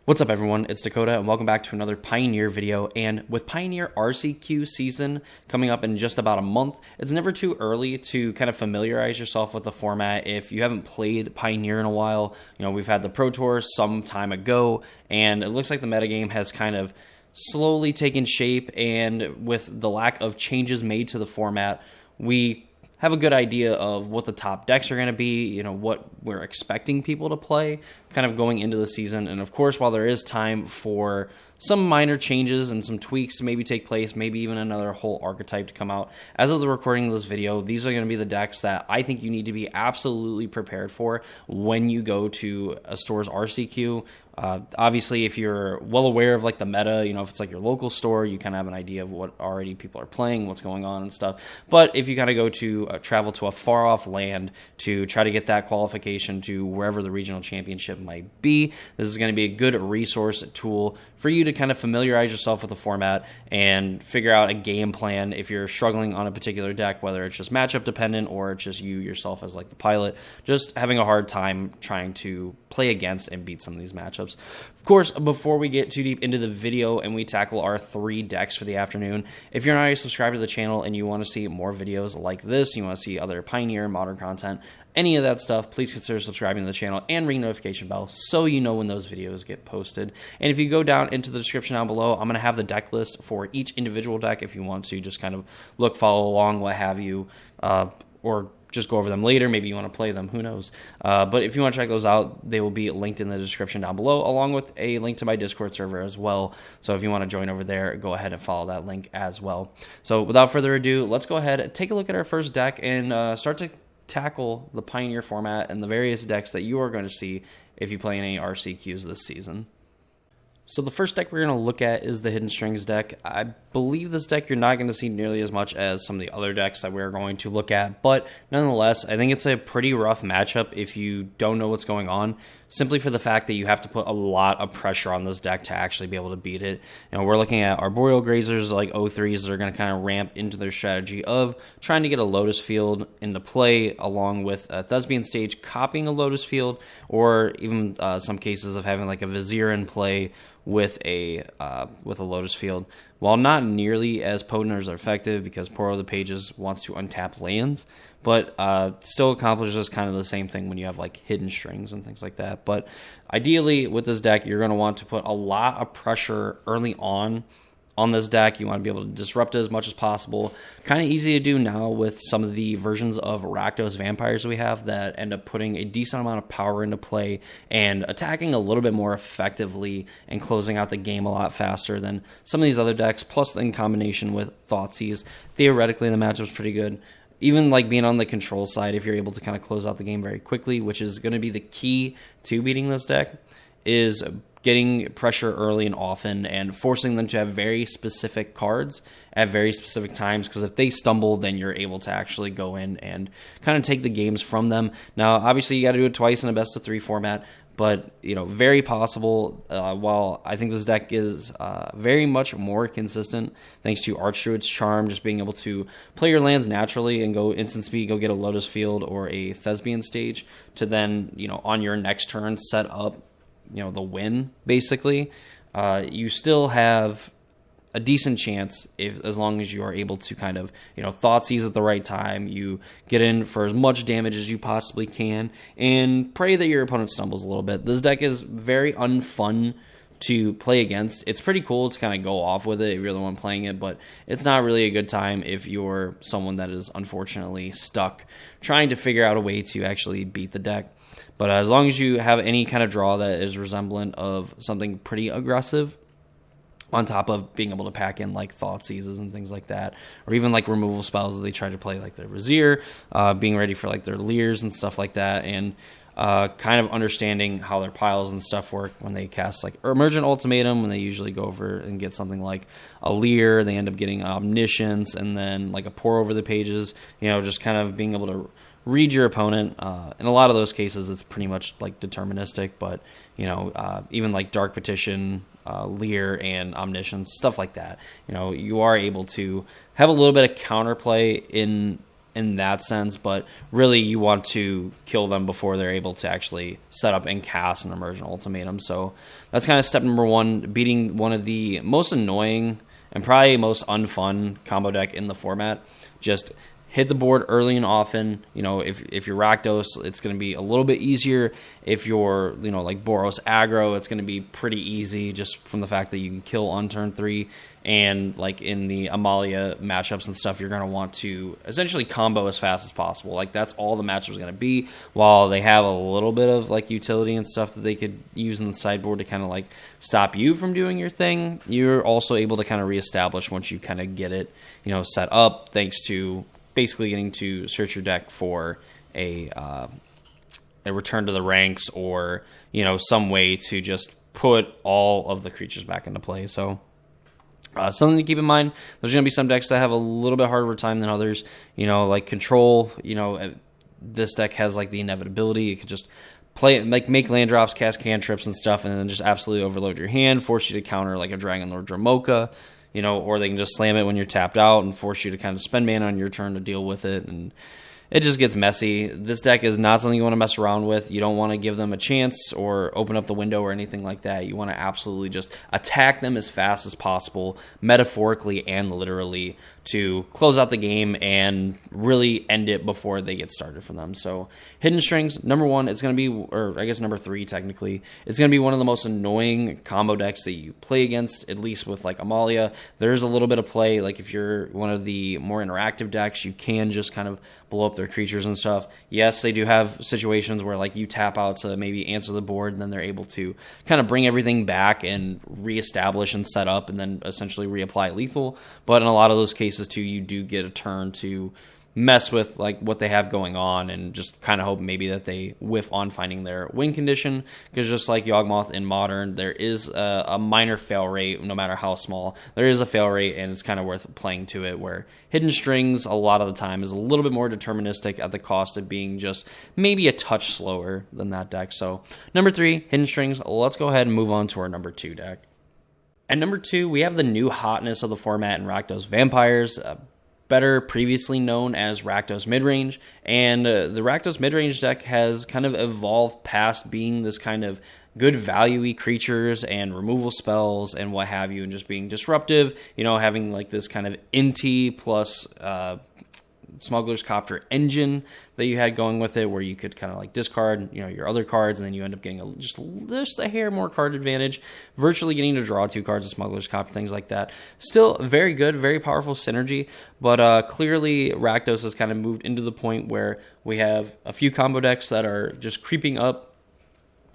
What's up everyone, it's Dakota and welcome back to another Pioneer video. And with Pioneer RCQ season coming up in just about a month, it's never too early to kind of familiarize yourself with the format. If you haven't played Pioneer in a while, we've had the Pro Tour some time ago and it looks like the metagame has kind of slowly taken shape, and with the lack of changes made to the format, we have a good idea of what the top decks are going to be, what we're expecting people to play kind of going into the season. And of course, while there is time for some minor changes and some tweaks to maybe take place, maybe even another whole archetype to come out, as of the recording of this video, these are going to be the decks that I think you need to be absolutely prepared for when you go to a store's RCQ. Obviously, if you're well aware of like the meta, if it's like your local store, you kind of have an idea of what already people are playing, what's going on and stuff. But if you kind of go to travel to a far off land to try to get that qualification to wherever the regional championship might be, this is going to be a good resource tool for you to kind of familiarize yourself with the format and figure out a game plan if you're struggling on a particular deck, whether it's just matchup dependent or it's just you yourself as like the pilot, just having a hard time trying to play against and beat some of these matchups. Of course, before we get too deep into the video and we tackle our 3 decks for the afternoon, if you're not already subscribed to the channel and you want to see more videos like this, you want to see other Pioneer Modern content, any of that stuff, please consider subscribing to the channel and ring the notification bell so you know when those videos get posted. And if you go down into the description down below, I'm going to have the deck list for each individual deck if you want to just kind of look, follow along, what have you, or just go over them later. Maybe you want to play them, who knows. But if you want to check those out, they will be linked in the description down below, along with a link to my Discord server as well. So if you want to join over there, go ahead and follow that link as well. So without further ado, let's go ahead and take a look at our first deck and start to tackle the Pioneer format and the various decks that you are going to see if you play in any RCQs this season. So the first deck we're going to look at is the Hidden Strings deck. I believe this deck you're not going to see nearly as much as some of the other decks that we're going to look at, but nonetheless, I think it's a pretty rough matchup if you don't know what's going on, simply for the fact that you have to put a lot of pressure on this deck to actually be able to beat it. We're looking at Arboreal Grazers like O3s that are going to kind of ramp into their strategy of trying to get a Lotus Field into play, along with a Thespian Stage copying a Lotus Field, or even some cases of having like a Vizier in play with a Lotus Field. While not nearly as potent or as effective, because Poro of the Pages wants to untap lands, but still accomplishes kind of the same thing when you have like Hidden Strings and things like that. But ideally with this deck, you're going to want to put a lot of pressure early on this deck. You want to be able to disrupt it as much as possible. Kind of easy to do now with some of the versions of Rakdos Vampires we have that end up putting a decent amount of power into play and attacking a little bit more effectively and closing out the game a lot faster than some of these other decks, plus in combination with Thoughtseize. Theoretically, the matchup's pretty good. Even like being on the control side, if you're able to kind of close out the game very quickly, which is going to be the key to beating this deck, is getting pressure early and often and forcing them to have very specific cards at very specific times, because if they stumble, then you're able to actually go in and kind of take the games from them. Now, obviously, you got to do it twice in a best-of-3 format, but, very possible. While I think this deck is very much more consistent, thanks to Archdruid's Charm, just being able to play your lands naturally and go instant speed, go get a Lotus Field or a Thespian Stage to then, on your next turn, set up the win, basically, you still have a decent chance as long as you are able to kind of, Thoughtseize at the right time. You get in for as much damage as you possibly can and pray that your opponent stumbles a little bit. This deck is very unfun to play against. It's pretty cool to kind of go off with it if you're the one playing it, but it's not really a good time if you're someone that is unfortunately stuck trying to figure out a way to actually beat the deck. But as long as you have any kind of draw that is resemblant of something pretty aggressive, on top of being able to pack in like Thoughtseizes and things like that, or even like removal spells that they try to play like their Vizier, being ready for like their Leers and stuff like that, and kind of understanding how their piles and stuff work when they cast like Emergent Ultimatum, when they usually go over and get something like a Leer, they end up getting Omniscience, and then like a Pour Over the Pages, just kind of being able to read your opponent. In a lot of those cases, it's pretty much like deterministic, but even like Dark Petition, Leer, and Omniscience, stuff like that. You are able to have a little bit of counterplay in in that sense, but really you want to kill them before they're able to actually set up and cast an Immersion Ultimatum. So that's kind of step number one, beating one of the most annoying and probably most unfun combo deck in the format. Just hit the board early and often. If you're Rakdos, it's going to be a little bit easier. If you're, like Boros aggro, it's going to be pretty easy just from the fact that you can kill on turn 3. And like in the Amalia matchups and stuff, you're going to want to essentially combo as fast as possible. Like that's all the matchup is going to be. While they have a little bit of like utility and stuff that they could use in the sideboard to kind of like stop you from doing your thing, you're also able to kind of reestablish once you kind of get it, set up, thanks to basically getting to search your deck for a return to the ranks, or some way to just put all of the creatures back into play. So something to keep in mind. There's going to be some decks that have a little bit harder time than others. Like Control. This deck has like the inevitability. It could just play like make land drops, cast cantrips and stuff, and then just absolutely overload your hand, force you to counter like a Dragon Lord Dromoka. Or they can just slam it when you're tapped out and force you to kind of spend mana on your turn to deal with it, and it just gets messy. This deck is not something you want to mess around with. You don't want to give them a chance or open up the window or anything like that. You want to absolutely just attack them as fast as possible, metaphorically and literally, to close out the game and really end it before they get started for them. So Hidden Strings, number one, it's going to be, or I guess number 3 technically, it's going to be one of the most annoying combo decks that you play against, at least with like Amalia. There's a little bit of play, like if you're one of the more interactive decks, you can just kind of blow up their creatures and stuff. Yes, they do have situations where like you tap out to maybe answer the board, and then they're able to kind of bring everything back and reestablish and set up and then essentially reapply lethal. But in a lot of those cases too, you do get a turn to mess with like what they have going on and just kind of hope maybe that they whiff on finding their win condition, because just like Yawgmoth in Modern, there is a minor fail rate. No matter how small, there is a fail rate, and it's kind of worth playing to it, where Hidden Strings a lot of the time is a little bit more deterministic at the cost of being just maybe a touch slower than that deck. So number 3, Hidden Strings. Let's go ahead and move on to our number 2 deck. At number 2, we have the new hotness of the format in Rakdos Vampires, better previously known as Rakdos Midrange. And the Rakdos Midrange deck has kind of evolved past being this kind of good value-y creatures and removal spells and what have you, and just being disruptive, having like this kind of Inti plus Smuggler's Copter engine that you had going with it, where you could kind of like discard your other cards, and then you end up getting just a hair more card advantage, virtually getting to draw 2 cards of Smuggler's Copter, things like that. Still very good, very powerful synergy, but clearly Rakdos has kind of moved into the point where we have a few combo decks that are just creeping up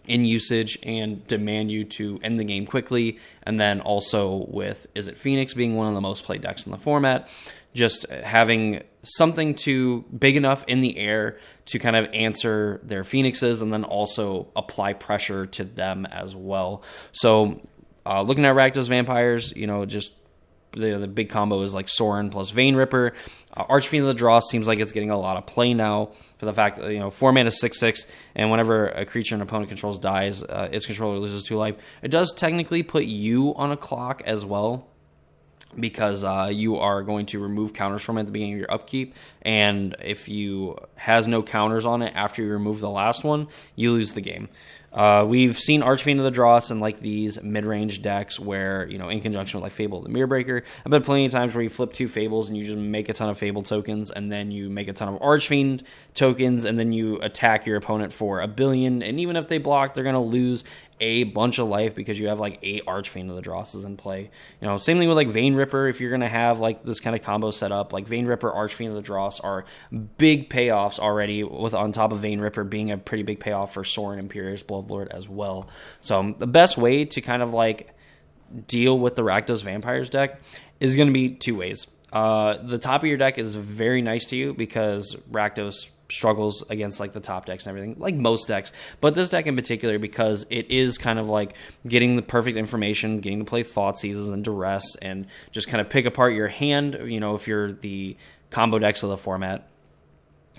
in usage and demand you to end the game quickly, and then also with Izzet Phoenix being one of the most played decks in the format, just having something big enough in the air to kind of answer their Phoenixes, and then also apply pressure to them as well. So looking at Rakdos Vampires, just the big combo is like Sorin plus Vein Ripper. Archfiend of the Dross seems like it's getting a lot of play now, for the fact that 4 mana 6/6, and whenever a creature an opponent controls dies, its controller loses 2 life. It does technically put you on a clock as well, because you are going to remove counters from it at the beginning of your upkeep, and if you has no counters on it after you remove the last one, you lose the game. We've seen Archfiend of the Dross in like these mid-range decks where, in conjunction with like Fable of the Mirrorbreaker, I've been plenty of times where you flip 2 Fables and you just make a ton of Fable tokens, and then you make a ton of Archfiend tokens, and then you attack your opponent for 1 billion, and even if they block, they're going to lose a bunch of life because you have like 8 Archfiend of the Drosses in play. Same thing with like Vein Ripper. If you're going to have like this kind of combo set up, like Vein Ripper, Archfiend of the Dross are big payoffs already, with on top of Vein Ripper being a pretty big payoff for Sorin Imperious Bloodlord as well. So the best way to kind of like deal with the Rakdos Vampires deck is going to be 2 ways. The top of your deck is very nice to you because Rakdos struggles against like the top decks and everything, like most decks, but this deck in particular, because it is kind of like getting the perfect information, getting to play Thoughtseizes and Duress, and just kind of pick apart your hand, if you're the combo decks of the format.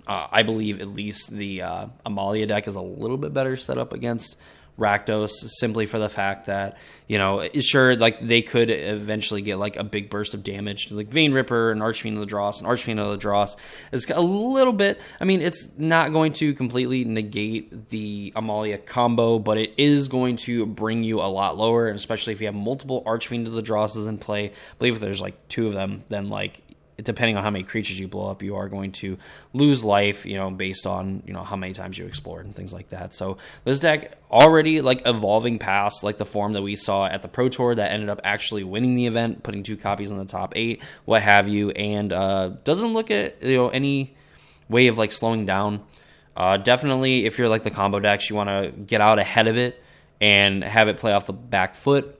I believe at least the Amalia deck is a little bit better set up against Rakdos, simply for the fact that, sure, like they could eventually get like a big burst of damage to like Vein Ripper and Archfiend of the Dross, and Archfiend of the Dross is a little bit, it's not going to completely negate the Amalia combo, but it is going to bring you a lot lower, and especially if you have multiple Archfiend of the Drosses in play. I believe if there's like 2 of them, then like, depending on how many creatures you blow up, you are going to lose life, based on, how many times you explored and things like that. So this deck already like evolving past like the form that we saw at the Pro Tour that ended up actually winning the event, putting 2 copies in the top 8, what have you, and doesn't look at, any way of like slowing down. Definitely if you're like the combo decks, you want to get out ahead of it and have it play off the back foot.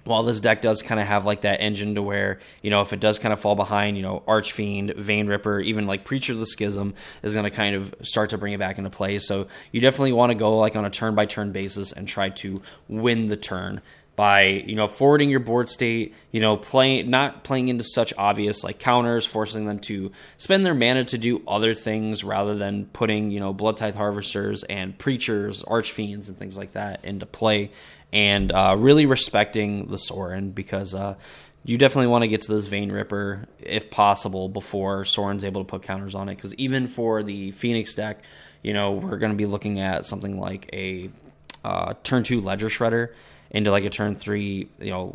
While this deck does kind of have like that engine to where, if it does kind of fall behind, Archfiend, Vein Ripper, even like Preacher of the Schism is going to kind of start to bring it back into play. So you definitely want to go like on a turn-by-turn basis and try to win the turn by, forwarding your board state, not playing into such obvious like counters, forcing them to spend their mana to do other things rather than putting, Blood Tithe Harvesters and Preachers, Archfiends, and things like that into play. And really respecting the Sorin, because you definitely want to get to this Vein Ripper, if possible, before Sorin's able to put counters on it. Because even for the Phoenix deck, we're going to be looking at something like a turn 2 Ledger Shredder into like a turn 3,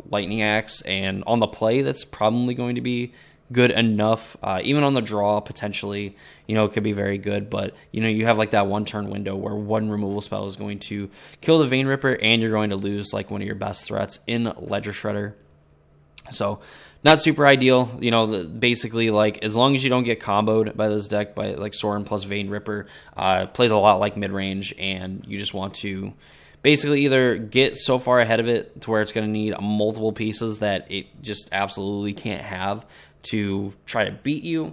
Lightning Axe. And on the play, that's probably going to be good enough. Even on the draw, potentially, it could be very good. But, you have like that 1 turn window where 1 removal spell is going to kill the Vein Ripper, and you're going to lose like one of your best threats in Ledger Shredder. So not super ideal. Basically, like, as long as you don't get comboed by this deck by like Sorin plus Vein Ripper, plays a lot like mid-range, and you just want to basically either get so far ahead of it to where it's going to need multiple pieces that it just absolutely can't have to try to beat you,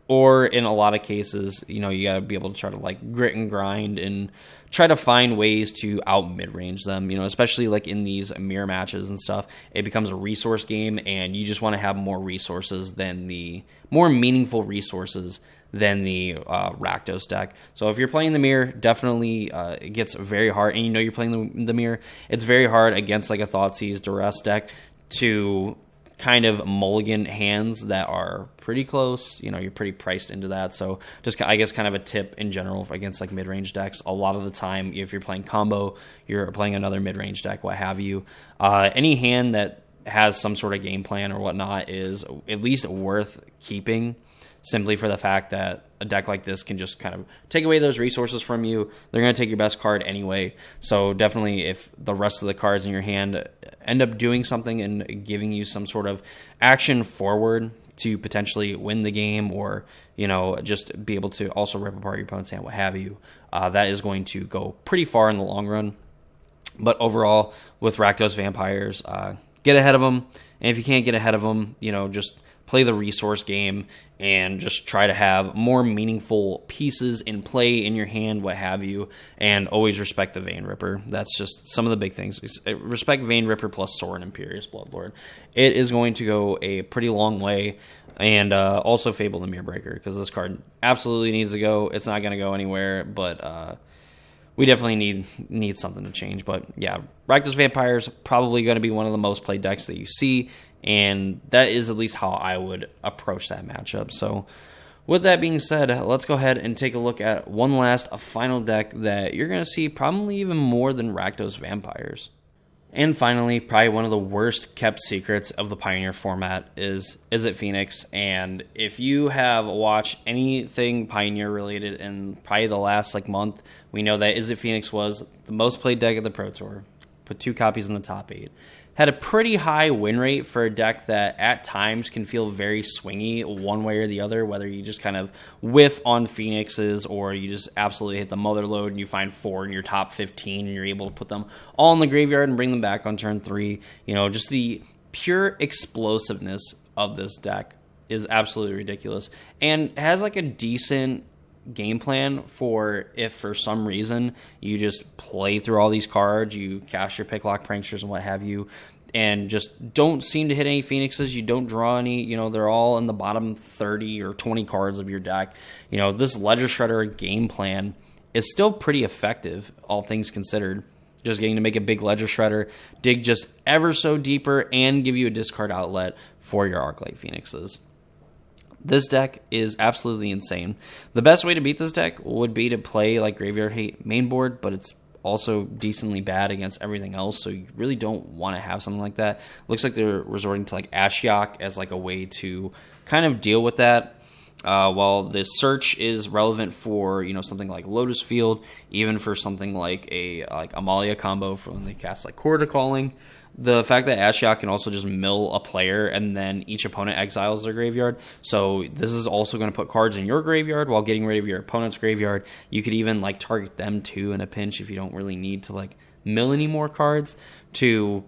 or in a lot of cases, you got to be able to try to like grit and grind and try to find ways to out mid-range them, especially like in these mirror matches and stuff. It becomes a resource game, and you just want to have more resources than the more meaningful resources than the Rakdos deck. So if you're playing the mirror, definitely it gets very hard, and you're playing the mirror, it's very hard against like a Thoughtseize Duress deck to kind of mulligan hands that are pretty close. You're pretty priced into that. So just, I guess, kind of a tip in general against like mid-range decks. A lot of the time, if you're playing combo, you're playing another mid-range deck, what have you. Any hand that has some sort of game plan or whatnot is at least worth keeping, simply for the fact that a deck like this can just kind of take away those resources from you. They're going to take your best card anyway. So definitely, if the rest of the cards in your hand end up doing something and giving you some sort of action forward to potentially win the game, or, just be able to also rip apart your opponent's hand, what have you, that is going to go pretty far in the long run. But overall, with Rakdos Vampires, get ahead of them. And if you can't get ahead of them, just play the resource game and just try to have more meaningful pieces in play in your hand, what have you, and always respect the Vein Ripper. That's just some of the big things. Respect Vein Ripper plus Sorin Imperious Bloodlord. It is going to go a pretty long way. And also Fable the Mirror Breaker, because this card absolutely needs to go. It's not going to go anywhere, but we definitely need something to change. But yeah, Rakdos Vampires probably going to be one of the most played decks that you see, and that is at least how I would approach that matchup. So with that being said, let's go ahead and take a look at one last final deck that you're going to see probably even more than Rakdos Vampires. And finally, probably one of the worst kept secrets of the Pioneer format is Izzet Phoenix. And if you have watched anything Pioneer related in probably the last month, we know that Izzet Phoenix was the most played deck at the Pro Tour. Put 2 copies in the top 8. Had a pretty high win rate for a deck that at times can feel very swingy one way or the other, whether you just kind of whiff on Phoenixes or you just absolutely hit the mother load and you find 4 in your top 15 and you're able to put them all in the graveyard and bring them back on turn 3. Just the pure explosiveness of this deck is absolutely ridiculous, and has a decent game plan for if for some reason you just play through all these cards, you cast your Picklock Pranksters and what have you, and just don't seem to hit any Phoenixes, you don't draw any, they're all in the bottom 30 or 20 cards of your deck. This Ledger Shredder game plan is still pretty effective, all things considered. just getting to make a big Ledger Shredder, dig just ever so deeper, and give you a discard outlet for your Arclight Phoenixes. This deck is absolutely insane. The best way to beat this deck would be to play like Graveyard Hate main board, but it's also decently bad against everything else, so you really don't want to have something like that. Looks like they're resorting to like Ashiok as like a way to kind of deal with that. While the search is relevant for something like Lotus Field, even for something like a Amalia combo for when they cast like Corda Calling, the fact that Ashiok can also just mill a player and then each opponent exiles their graveyard. So this is also going to put cards in your graveyard while getting rid of your opponent's graveyard. You could even like target them too in a pinch if you don't really need to like mill any more cards to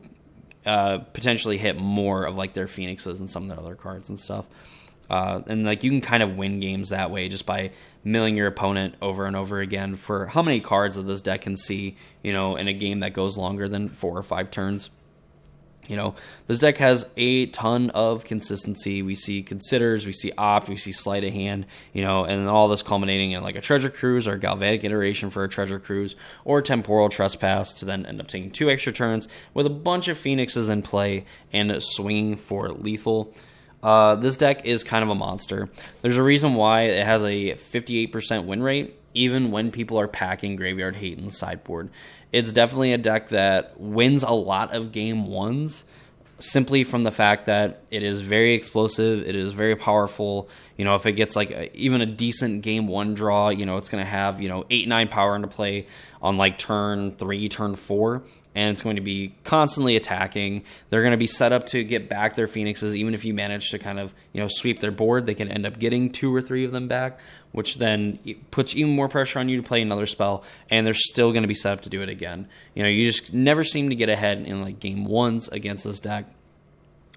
potentially hit more of like their Phoenixes and some of their other cards and stuff. And like you can kind of win games that way just by milling your opponent over and over again for how many cards that this deck can see, in a game that goes longer than 4 or 5 turns. This deck has a ton of consistency. We see Considers, we see Opt, we see Sleight of Hand, and all this culminating in like a Treasure Cruise or Galvanic Iteration for a Treasure Cruise or Temporal Trespass to then end up taking 2 extra turns with a bunch of Phoenixes in play and swinging for lethal. This deck is kind of a monster. There's a reason why it has a 58% win rate, even when people are packing Graveyard Hate in the sideboard. It's definitely a deck that wins a lot of game ones simply from the fact that it is very explosive, it is very powerful. If it gets like even a decent game 1 draw, it's going to have 8-9 power into play on like turn 3, turn 4. And it's going to be constantly attacking. They're going to be set up to get back their Phoenixes. Even if you manage to kind of sweep their board, they can end up getting 2 or 3 of them back, which then puts even more pressure on you to play another spell. And they're still going to be set up to do it again. You just never seem to get ahead in like game 1s against this deck.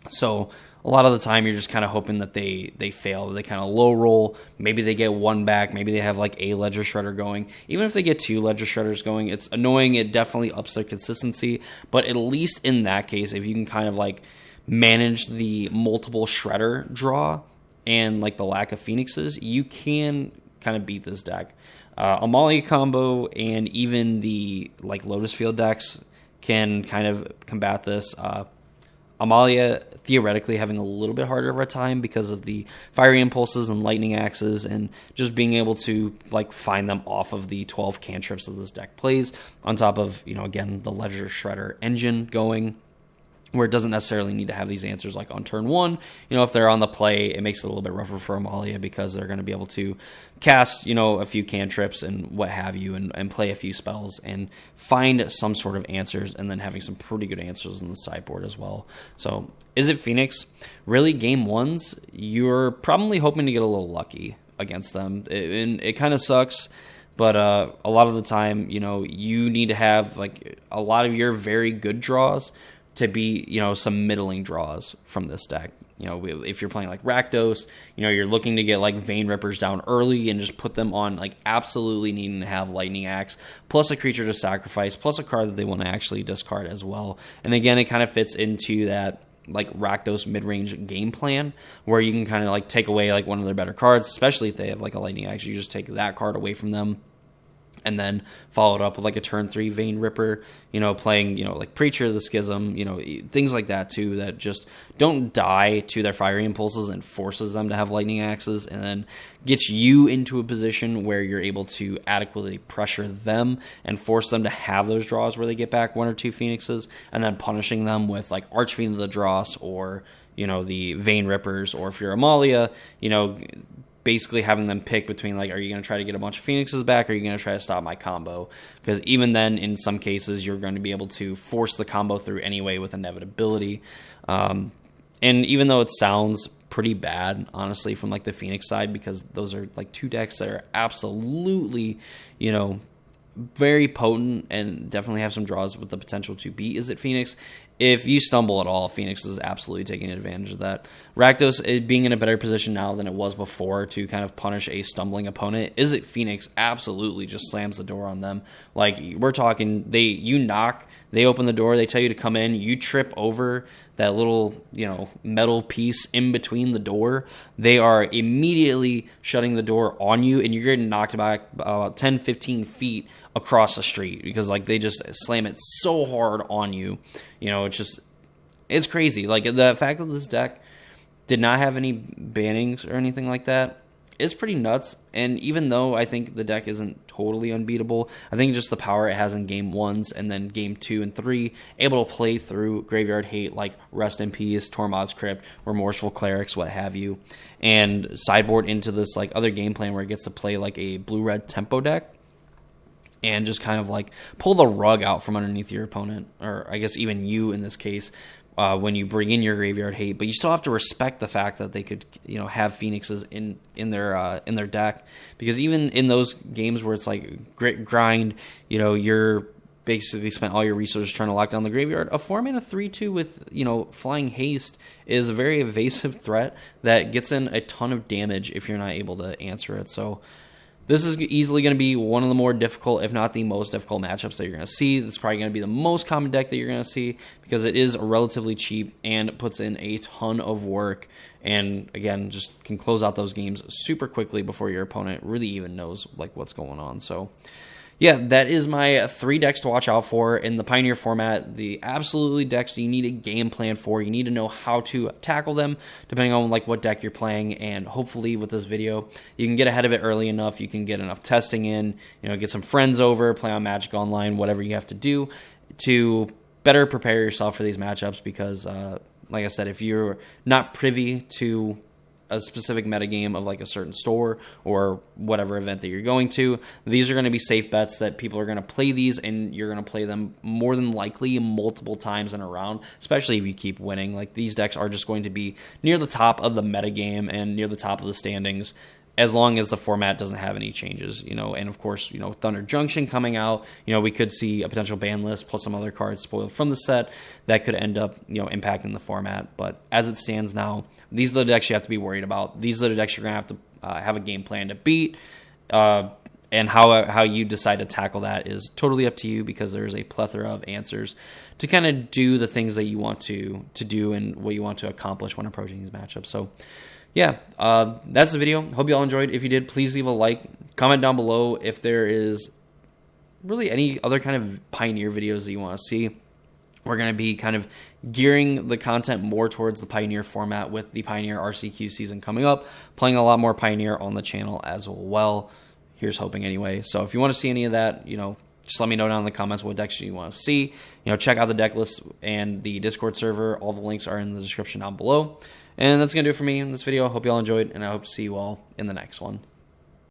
So a lot of the time you're just kind of hoping that they fail, they kind of low roll, maybe they get 1 back, maybe they have like a Ledger Shredder going. Even if they get 2 Ledger Shredders going, it's annoying, it definitely ups their consistency, but at least in that case, if you can kind of like manage the multiple Shredder draw and like the lack of Phoenixes, you can kind of beat this deck. Amalia combo and even the like Lotus Field decks can kind of combat this. Amalia theoretically having a little bit harder of a time because of the Fiery Impulses and Lightning Axes and just being able to like find them off of the 12 cantrips that this deck plays, on top of, again, the Ledger Shredder engine going, where it doesn't necessarily need to have these answers like on turn 1. If they're on the play, it makes it a little bit rougher for Amalia because they're going to be able to cast, a few cantrips and what have you and play a few spells and find some sort of answers, and then having some pretty good answers on the sideboard as well. So Izzet Phoenix, really game 1s, you're probably hoping to get a little lucky against them. It kind of sucks. But a lot of the time, you need to have like a lot of your very good draws to be, some middling draws from this deck. If you're playing like Rakdos, you're looking to get like Vein Rippers down early and just put them on like absolutely needing to have Lightning Axe, plus a creature to sacrifice, plus a card that they want to actually discard as well. And again, it kind of fits into that like Rakdos mid-range game plan where you can kind of like take away like one of their better cards, especially if they have like a Lightning Axe. You just take that card away from them and then follow it up with like a turn 3 Vein Ripper, playing, like Preacher of the Schism, things like that too, that just don't die to their Fiery Impulses and forces them to have Lightning Axes, and then gets you into a position where you're able to adequately pressure them and force them to have those draws where they get back 1 or 2 Phoenixes, and then punishing them with like Archfiend of the Dross or, the Vein Rippers, or if you're Amalia, basically having them pick between like, are you going to try to get a bunch of Phoenixes back, or are you going to try to stop my combo? Because even then, in some cases, you're going to be able to force the combo through anyway with inevitability. And even though it sounds pretty bad, honestly, from like the Phoenix side, because those are like 2 decks that are absolutely, very potent and definitely have some draws with the potential to beat Izzet Phoenix. If you stumble at all, Phoenix is absolutely taking advantage of that. Rakdos being in a better position now than it was before to kind of punish a stumbling opponent. Izzet Phoenix absolutely just slams the door on them. Like, we're talking, you knock, they open the door, they tell you to come in, you trip over that little, metal piece in between the door. They are immediately shutting the door on you, and you're getting knocked back about 10, 15 feet across the street because, like, they just slam it so hard on you. It's crazy. Like, the fact that this deck did not have any bannings or anything like that is pretty nuts. And even though I think the deck isn't totally unbeatable, I think just the power it has in game 1s and then game 2 and 3, able to play through Graveyard Hate like Rest in Peace, Tormod's Crypt, Remorseful Clerics, what have you, and sideboard into this like other game plan where it gets to play like a blue-red tempo deck and just kind of like pull the rug out from underneath your opponent, or I guess even you in this case, when you bring in your Graveyard Hate. But you still have to respect the fact that they could, have Phoenixes in their deck, because even in those games where it's like grit grind, you're basically spent all your resources trying to lock down the graveyard. A 4-mana 3/2 with Flying Haste is a very evasive threat that gets in a ton of damage if you're not able to answer it. So this is easily going to be one of the more difficult, if not the most difficult matchups that you're going to see. This is probably going to be the most common deck that you're going to see because it is relatively cheap and puts in a ton of work. And again, just can close out those games super quickly before your opponent really even knows like what's going on. So yeah, that is my 3 decks to watch out for in the Pioneer format. The absolutely decks you need a game plan for. You need to know how to tackle them depending on like what deck you're playing. And hopefully with this video, you can get ahead of it early enough. You can get enough testing in, get some friends over, play on Magic Online, whatever you have to do to better prepare yourself for these matchups. Because like I said, if you're not privy to a specific metagame of like a certain store or whatever event that you're going to, these are going to be safe bets that people are going to play these, and you're going to play them more than likely multiple times in a round, especially if you keep winning. Like, these decks are just going to be near the top of the metagame and near the top of the standings as long as the format doesn't have any changes, and of course, Thunder Junction coming out, we could see a potential ban list plus some other cards spoiled from the set that could end up, impacting the format. But as it stands now, these are the decks you have to be worried about. These are the decks you're going to have to have a game plan to beat, and how you decide to tackle that is totally up to you, because there's a plethora of answers to kind of do the things that you want to do and what you want to accomplish when approaching these matchups. So yeah, that's the video. Hope you all enjoyed. If you did, please leave a like. Comment down below if there is really any other kind of Pioneer videos that you want to see. We're going to be kind of gearing the content more towards the Pioneer format with the Pioneer RCQ season coming up, playing a lot more Pioneer on the channel as well. Here's hoping anyway. So if you want to see any of that, just let me know down in the comments what decks you want to see. Check out the deck list and the Discord server. All the links are in the description down below. And that's going to do it for me in this video. I hope you all enjoyed, and I hope to see you all in the next one.